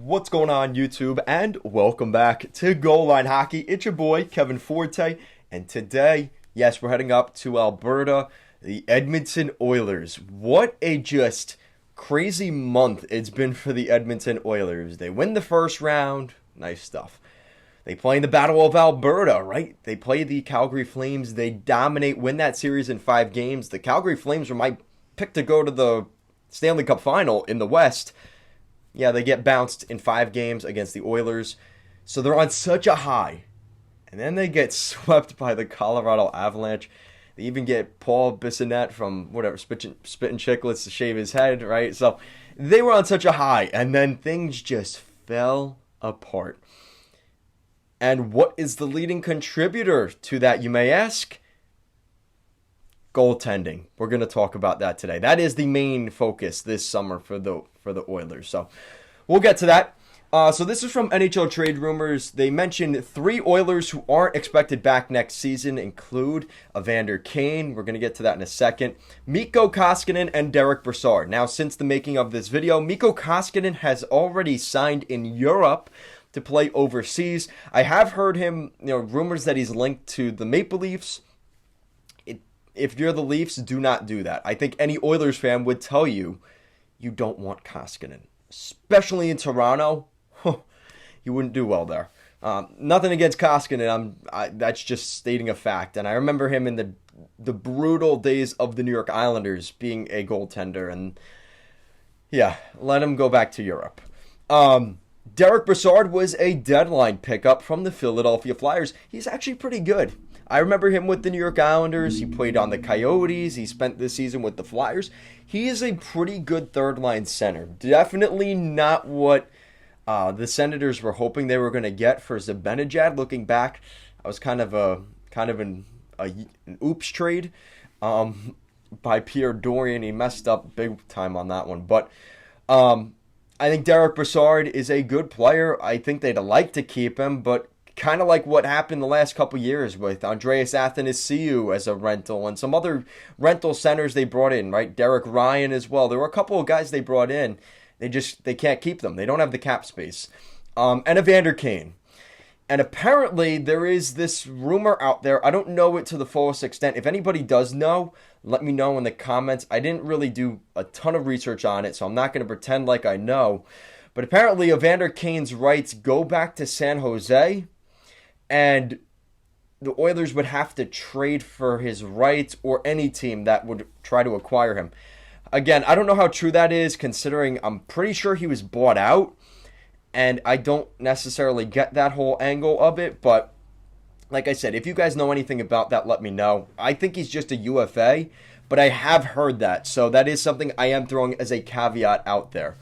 What's going on, YouTube? And welcome back to Goal Line Hockey. It's your boy, Kevin Forte. And today, yes, we're heading up to Alberta, the Edmonton Oilers. What a just crazy month it's been for the Edmonton Oilers. They win the first round. Nice stuff. They play in the Battle of Alberta, right? They play the Calgary Flames. They dominate, win that series in 5 games. The Calgary Flames were my pick to go to the Stanley Cup final in the West. Yeah, they get bounced in 5 games against the Oilers. So they're on such a high. And then they get swept by the Colorado Avalanche. They even get Paul Bissonnette from whatever, Spittin' Chicklets to shave his head, right? So they were on such a high. And then things just fell apart. And what is the leading contributor to that, you may ask? Goaltending. We're going to talk about that today. That is the main focus this summer for the Oilers. So we'll get to that. So this is from NHL Trade Rumors. They mentioned 3 Oilers who aren't expected back next season include Evander Kane. We're going to get to that in a second. Mikko, Koskinen, and Derek Broussard. Now, since the making of this video, Mikko Koskinen has already signed in Europe to play overseas. I have heard him, rumors that he's linked to the Maple Leafs. If you're the Leafs, do not do that. I think any Oilers fan would tell you, you don't want Koskinen. Especially in Toronto, you wouldn't do well there. Nothing against Koskinen, that's just stating a fact. And I remember him in the brutal days of the New York Islanders being a goaltender. And yeah, let him go back to Europe. Derek Broussard was a deadline pickup from the Philadelphia Flyers. He's actually pretty good. I remember him with the New York Islanders. He played on the Coyotes. He spent this season with the Flyers. He is a pretty good third-line center. Definitely not what the Senators were hoping they were going to get for Zibanejad. Looking back, I was kind of an oops trade by Pierre Dorian. He messed up big time on that one. But I think Derek Broussard is a good player. I think they'd like to keep him, but kind of like what happened the last couple years with Andreas Athanasiou as a rental and some other rental centers they brought in, right? Derek Ryan as well. There were a couple of guys they brought in. They can't keep them. They don't have the cap space. And Evander Kane. And apparently there is this rumor out there. I don't know it to the fullest extent. If anybody does know, let me know in the comments. I didn't really do a ton of research on it, so I'm not going to pretend like I know. But apparently Evander Kane's rights go back to San Jose. And the Oilers would have to trade for his rights or any team that would try to acquire him. Again, I don't know how true that is, considering I'm pretty sure he was bought out. And I don't necessarily get that whole angle of it. But like I said, if you guys know anything about that, let me know. I think he's just a UFA, but I have heard that. So that is something I am throwing as a caveat out there.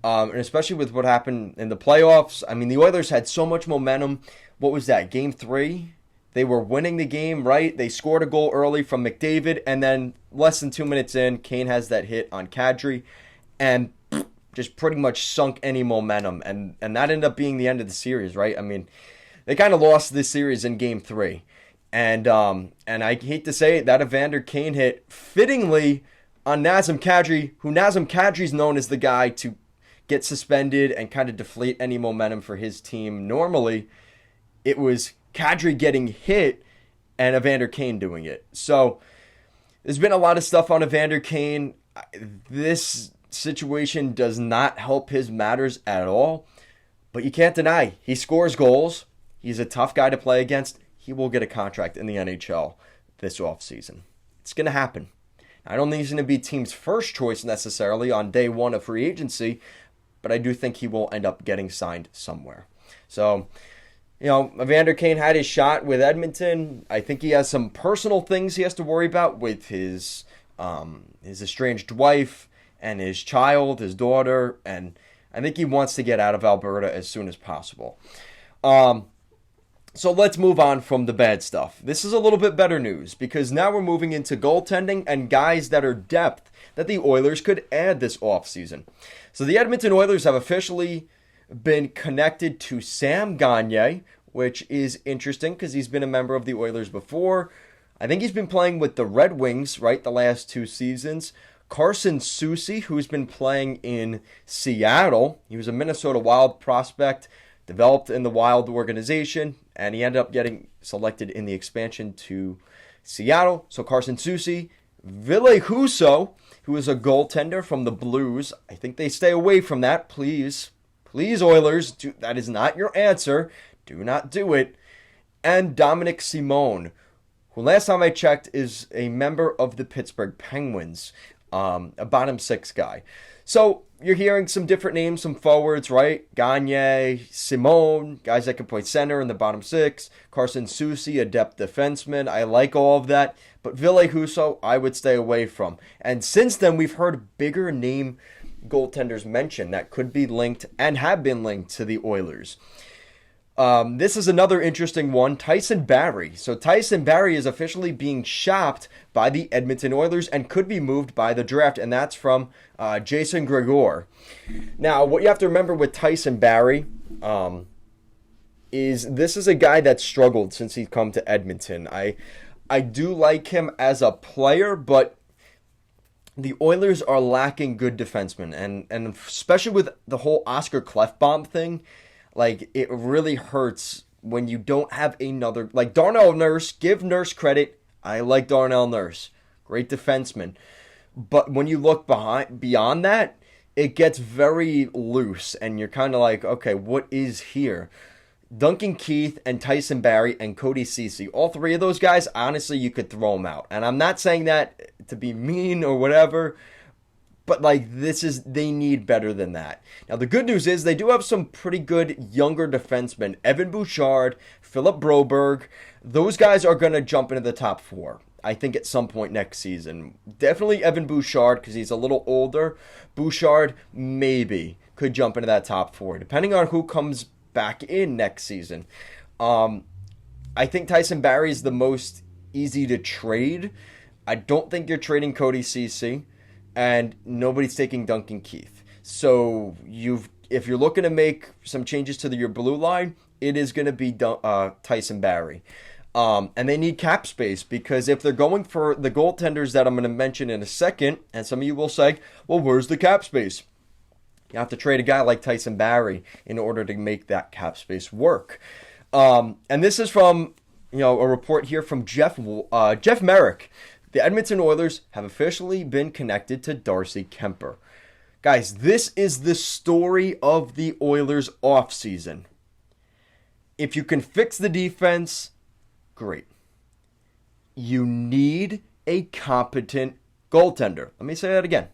And especially with what happened in the playoffs. I mean, the Oilers had so much momentum. What was that, Game 3? They were winning the game, right? They scored a goal early from McDavid, and then less than 2 minutes in, Kane has that hit on Kadri, and just pretty much sunk any momentum. And that ended up being the end of the series, right? I mean, they kind of lost this series in Game 3. And I hate to say it, that Evander Kane hit fittingly on Nazem Kadri, who Nazem Kadri is known as the guy to get suspended and kind of deflate any momentum for his team normally. It was Kadri getting hit and Evander Kane doing it. So there's been a lot of stuff on Evander Kane. This situation does not help his matters at all. But you can't deny, he scores goals. He's a tough guy to play against. He will get a contract in the NHL this offseason. It's going to happen. I don't think he's going to be team's first choice necessarily on day 1 of free agency, but I do think he will end up getting signed somewhere. So, Evander Kane had his shot with Edmonton. I think he has some personal things he has to worry about with his estranged wife and his child, his daughter, and I think he wants to get out of Alberta as soon as possible. So let's move on from the bad stuff. This is a little bit better news because now we're moving into goaltending and guys that are depth that the Oilers could add this offseason. So the Edmonton Oilers have officially been connected to Sam Gagner, which is interesting because he's been a member of the Oilers before. I think he's been playing with the Red Wings, right, the last 2 seasons. Carson Soucy, who's been playing in Seattle. He was a Minnesota Wild prospect, developed in the Wild organization, and he ended up getting selected in the expansion to Seattle. So Carson Soucy, Ville Husso, who is a goaltender from the Blues. I think they stay away from that, please. Please, Oilers, that is not your answer. Do not do it. And Dominic Simone, who last time I checked is a member of the Pittsburgh Penguins, a bottom six guy. So you're hearing some different names, some forwards, right? Gagne, Simone, guys that can play center in the bottom six. Carson Soucy, a depth defenseman. I like all of that. But Ville Husso, I would stay away from. And since then, we've heard bigger name goaltenders mentioned that could be linked and have been linked to the Oilers. This is another interesting one, Tyson Barry. So Tyson Barry is officially being shopped by the Edmonton Oilers and could be moved by the draft, and that's from Jason Gregor. Now, what you have to remember with Tyson Barry is this is a guy that struggled since he's come to Edmonton. I do like him as a player, but the Oilers are lacking good defensemen, and especially with the whole Oscar Klefbom thing, like, it really hurts when you don't have another, like Darnell Nurse. Give Nurse credit. I like Darnell Nurse. Great defenseman. But when you look beyond that, it gets very loose, and you're kind of like, okay, what is here? Duncan Keith and Tyson Barry and Cody Ceci, all three of those guys, honestly, you could throw them out. And I'm not saying that to be mean or whatever, but like they need better than that. Now the good news is they do have some pretty good younger defensemen. Evan Bouchard, Philip Broberg, those guys are going to jump into the top four, I think, at some point next season. Definitely Evan Bouchard because he's a little older. Bouchard maybe could jump into that top four, depending on who comes back in next season. I think Tyson Barry is the most easy to trade. I don't think you're trading Cody Ceci. And nobody's taking Duncan Keith. So if you're looking to make some changes to your blue line, it is going to be Tyson Barry. And they need cap space because if they're going for the goaltenders that I'm going to mention in a second, and some of you will say, well, where's the cap space? You have to trade a guy like Tyson Barry in order to make that cap space work. And this is from a report here from Jeff Merrick. The Edmonton Oilers have officially been connected to Darcy Kemper. Guys, this is the story of the Oilers offseason. If you can fix the defense, great. You need a competent goaltender. Let me say that again.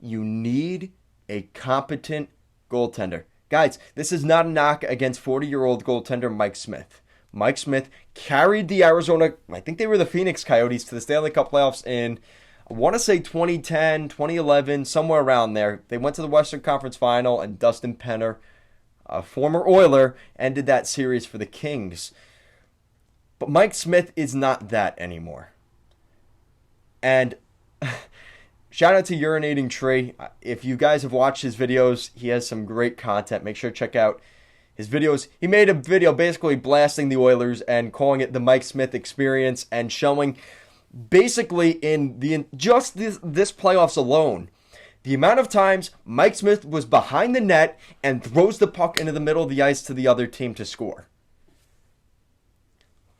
You need a competent goaltender. Guys, this is not a knock against 40-year-old goaltender Mike Smith. Mike Smith carried the Arizona, I think they were the Phoenix Coyotes, to the Stanley Cup playoffs in, I want to say 2010, 2011, somewhere around there. They went to the Western Conference Final, and Dustin Penner, a former Oiler, ended that series for the Kings. But Mike Smith is not that anymore. And shout out to Urinating Tree. If you guys have watched his videos, he has some great content. Make sure to check out his videos. He made a video basically blasting the Oilers and calling it the Mike Smith experience and showing basically in this playoffs alone the amount of times Mike Smith was behind the net and throws the puck into the middle of the ice to the other team to score.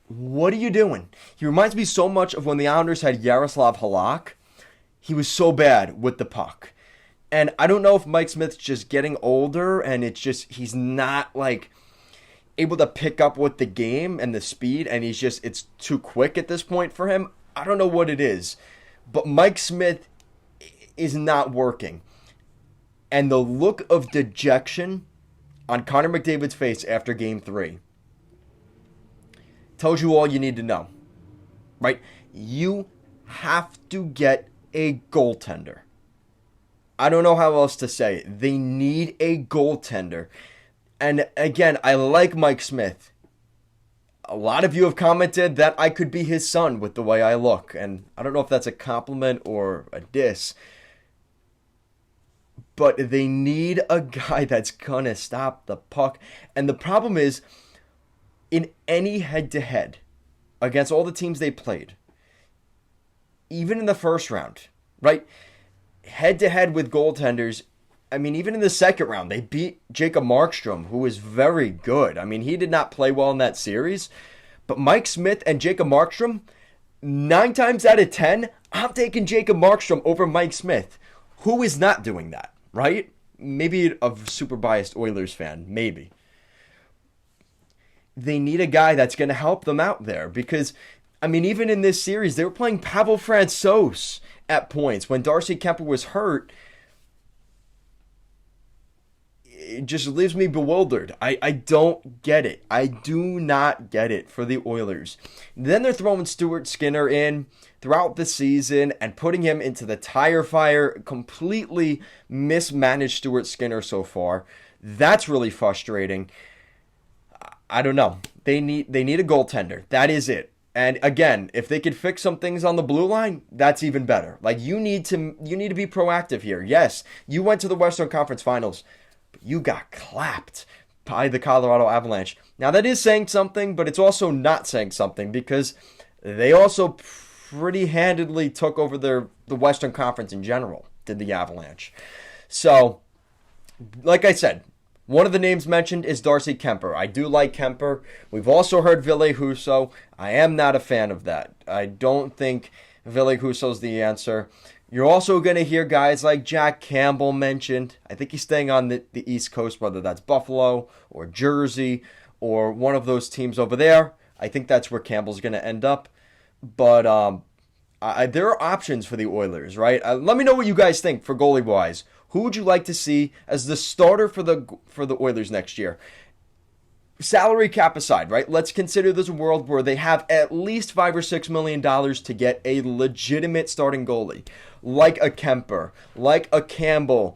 What are you doing? He reminds me so much of when the Islanders had Yaroslav Halak. He was so bad with the puck. And I don't know if Mike Smith's just getting older and it's just he's not like able to pick up with the game and the speed and it's too quick at this point for him. I don't know what it is. But Mike Smith is not working. And the look of dejection on Connor McDavid's face after Game 3 tells you all you need to know. Right? You have to get a goaltender. I don't know how else to say it. They need a goaltender. And again, I like Mike Smith. A lot of you have commented that I could be his son with the way I look. And I don't know if that's a compliment or a diss. But they need a guy that's going to stop the puck. And the problem is, in any head-to-head against all the teams they played, even in the first round, right? Head-to-head with goaltenders, I mean, even in the second round, they beat Jacob Markstrom, who was very good. I mean, he did not play well in that series. But Mike Smith and Jacob Markstrom, 9 times out of 10, I'm taking Jacob Markstrom over Mike Smith. Who is not doing that, right? Maybe a super biased Oilers fan, maybe. They need a guy that's going to help them out there because, I mean, even in this series, they were playing Pavel Francouz at points. When Darcy Kuemper was hurt, it just leaves me bewildered. I don't get it. I do not get it for the Oilers. Then they're throwing Stuart Skinner in throughout the season and putting him into the tire fire. Completely mismanaged Stuart Skinner so far. That's really frustrating. I don't know. They need a goaltender. That is it. And again, if they could fix some things on the blue line, that's even better. Like you need to be proactive here. Yes, you went to the Western Conference Finals, but you got clapped by the Colorado Avalanche. Now that is saying something, but it's also not saying something because they also pretty handedly took over the Western Conference in general, did the Avalanche. So, like I said, one of the names mentioned is Darcy Kuemper. I do like Kuemper. We've also heard Ville Husso. I am not a fan of that. I don't think Ville Husso's the answer. You're also going to hear guys like Jack Campbell mentioned. I think he's staying on the East Coast, whether that's Buffalo or Jersey or one of those teams over there. I think that's where Campbell's going to end up. But there are options for the Oilers, right? Let me know what you guys think for goalie-wise. Who would you like to see as the starter for the Oilers next year? Salary cap aside, right? Let's consider this a world where they have at least $5 or $6 million to get a legitimate starting goalie, like a Kuemper, like a Campbell,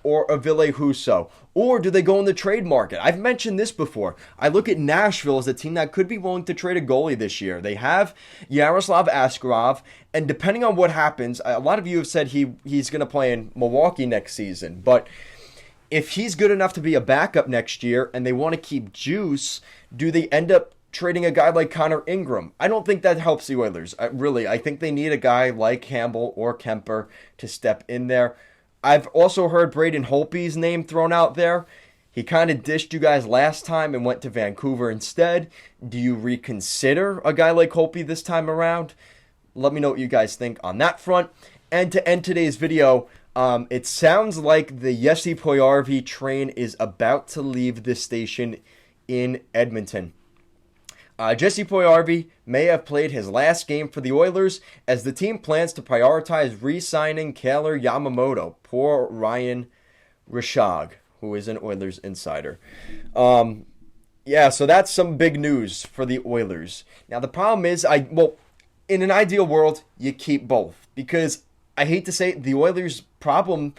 or a Ville Husso. Or do they go in the trade market? I've mentioned this before. I look at Nashville as a team that could be willing to trade a goalie this year. They have Yaroslav Askarov, and depending on what happens, a lot of you have said he's going to play in Milwaukee next season. But if he's good enough to be a backup next year and they want to keep juice, do they end up trading a guy like Connor Ingram? I don't think that helps the Oilers. I think they need a guy like Campbell or Kuemper to step in there. I've also heard Braden Holtby's name thrown out there. He kind of dished you guys last time and went to Vancouver instead. Do you reconsider a guy like Holtby this time around? Let me know what you guys think on that front. And to end today's video, it sounds like the Jesse Puljujarvi train is about to leave the station in Edmonton. Jesse Puljujarvi may have played his last game for the Oilers as the team plans to prioritize re-signing Kailer Yamamoto. Poor Ryan Rishaug, who is an Oilers insider. So that's some big news for the Oilers. Now the problem is, in an ideal world, you keep both because I hate to say it, the Oilers' problem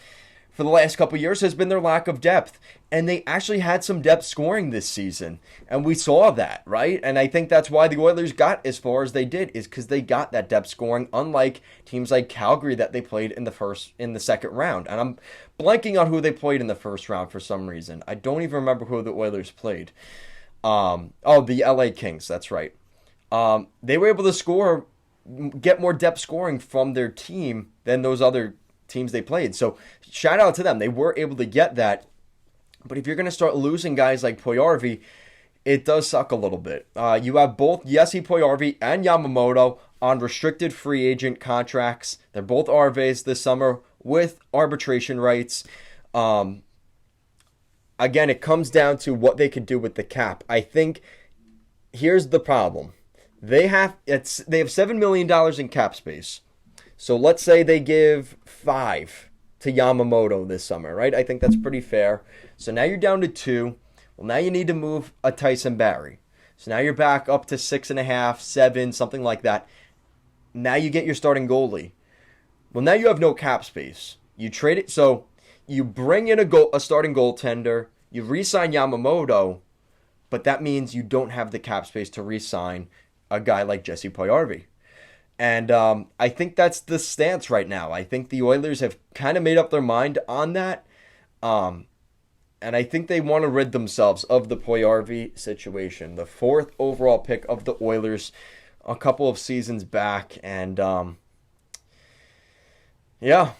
for the last couple of years has been their lack of depth. And they actually had some depth scoring this season. And we saw that, right? And I think that's why the Oilers got as far as they did, is because they got that depth scoring, unlike teams like Calgary that they played in the second round. And I'm blanking on who they played in the first round for some reason. I don't even remember who the Oilers played. The LA Kings, that's right. They were able to get more depth scoring from their team than those other teams they played. So shout out to them. They were able to get that. But if you're going to start losing guys like Puljujarvi, it does suck a little bit. You have both Jesse Puljujarvi and Yamamoto on restricted free agent contracts. They're both RVs this summer with arbitration rights. Again, it comes down to what they could do with the cap. I think here's the problem. They have $7 million in cap space. So let's say they give $5 to Yamamoto this summer, right? I think that's pretty fair. So now you're down to $2. Well, now you need to move a Tyson Barry. So now you're back up to $6.5, $7, something like that. Now you get your starting goalie. Well, now you have no cap space. You trade it, so you bring in a starting goaltender. You re-sign Yamamoto, but that means you don't have the cap space to re-sign a guy like Jesse Puljujarvi. And I think that's the stance right now. I think the Oilers have kind of made up their mind on that. And I think they want to rid themselves of the Puljujarvi situation. The 4th overall pick of the Oilers a couple of seasons back. And Yeah,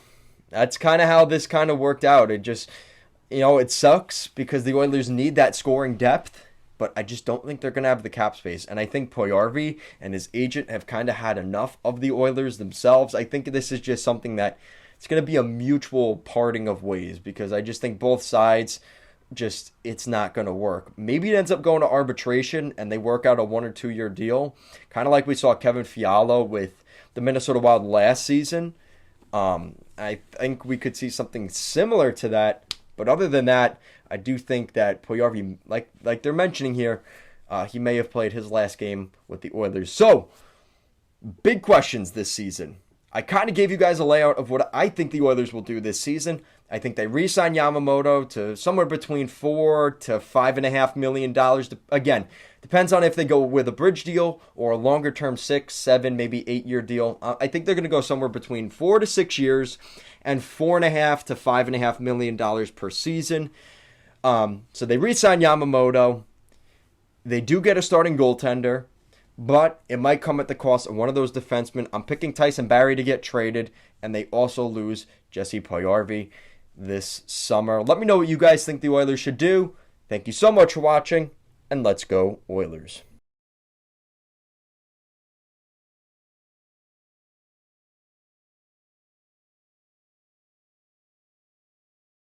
that's kind of how this kind of worked out. It just, it sucks because the Oilers need that scoring depth, but I just don't think they're going to have the cap space. And I think Puljujarvi and his agent have kind of had enough of the Oilers themselves. I think this is just something that it's going to be a mutual parting of ways because I just think both sides it's not going to work. Maybe it ends up going to arbitration and they work out a 1 or 2 year deal, kind of like we saw Kevin Fiala with the Minnesota Wild last season. I think we could see something similar to that, but other than that, I do think that Puljujarvi, like they're mentioning here, he may have played his last game with the Oilers. So, big questions this season. I kind of gave you guys a layout of what I think the Oilers will do this season. I think they re-sign Yamamoto to somewhere between $4 to $5.5 million. Again, depends on if they go with a bridge deal or a longer-term 6, 7, maybe 8-year deal. I think they're going to go somewhere between 4 to 6 years and $4.5 to $5.5 million per season. So they re-sign Yamamoto. They do get a starting goaltender, but it might come at the cost of one of those defensemen. I'm picking Tyson Barry to get traded, and they also lose Jesse Puljujarvi this summer. Let me know what you guys think the Oilers should do. Thank you so much for watching, and let's go Oilers.